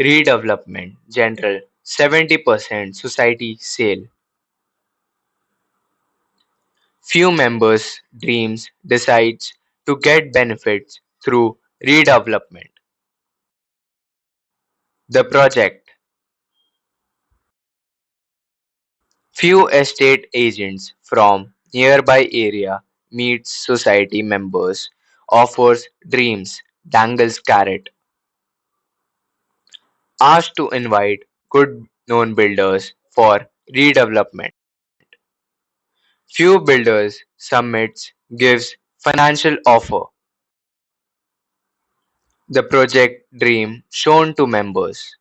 Redevelopment General 70% Society Sale. Few members' dreams decides to get benefits through redevelopment. The project. Few estate agents from nearby area meets society members, offers dreams, dangles carrot. Asked to invite good known builders for redevelopment. Few builders submits gives financial offer. The project dream shown to members.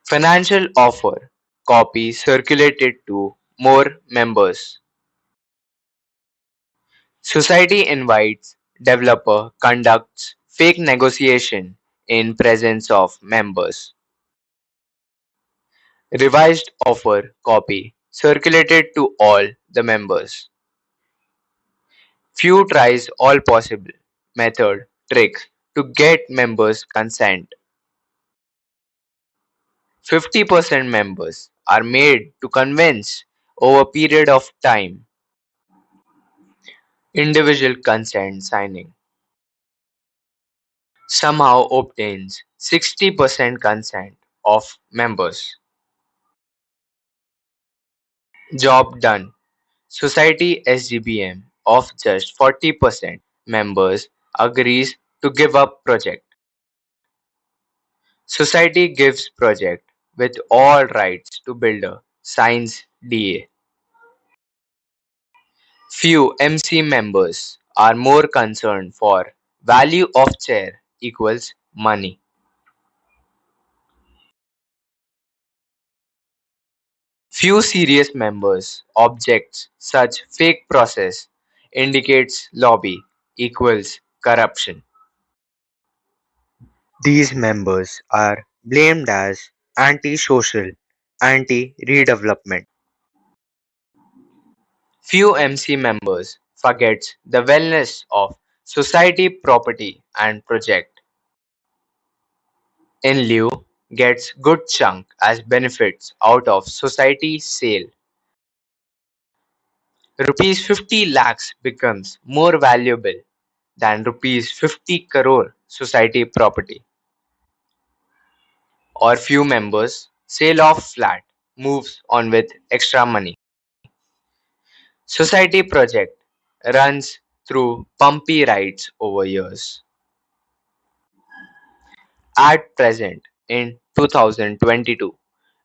Financial offer copy circulated to more members. Society invites developer conducts fake negotiation in presence of members. Revised offer copy circulated to all the members. Few tries all possible method tricks to get members' consent. 50% members are made to convince over period of time. Individual consent signing somehow obtains 60% consent of members. Job done. Society SGBM of just 40% members agrees to give up project. Society gives project with all rights to builder, signs DA. Few MC members are more concerned for value of chair equals money. Few serious members objects such fake process indicates lobby equals corruption. These members are blamed as anti-social, anti-redevelopment. Few MC members forgets the wellness of society property and project. In lieu, gets good chunk as benefits out of society sale. Rupees 50 lakhs becomes more valuable than rupees 50 crore society property. Or few members sale off flat moves on with extra money. Society project runs through bumpy rides over years. At present, in 2022,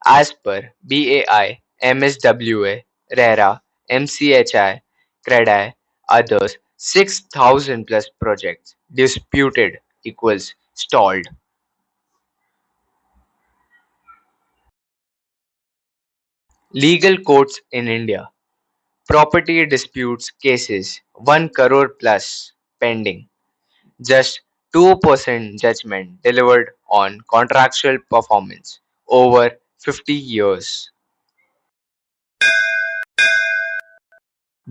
as per BAI, MSWA, RERA, MCHI, CREDI, others, 6,000 plus projects disputed equals stalled. Legal courts in India. Property disputes cases 1 crore plus pending. Just 2% judgment delivered on contractual performance over 50 years.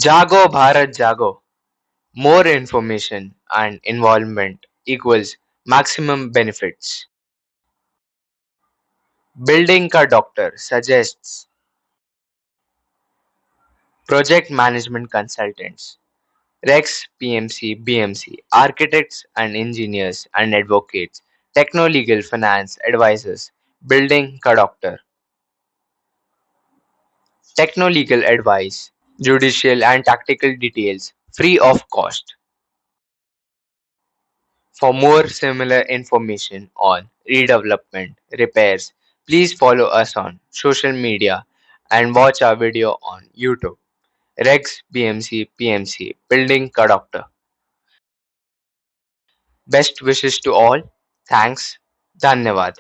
Jago Bharat Jago. More information and involvement equals maximum benefits. Building ka doctor suggests project management consultants, Rex PMC BMC, architects and engineers and advocates, techno-legal finance advisors, building ka doctor, techno-legal advice, judicial and tactical details, free of cost. For more similar information on redevelopment repairs, please follow us on social media and watch our video on YouTube. Rex BMC PMC Building Ka Doctor. Best wishes to all. Thanks. Dhanyavad.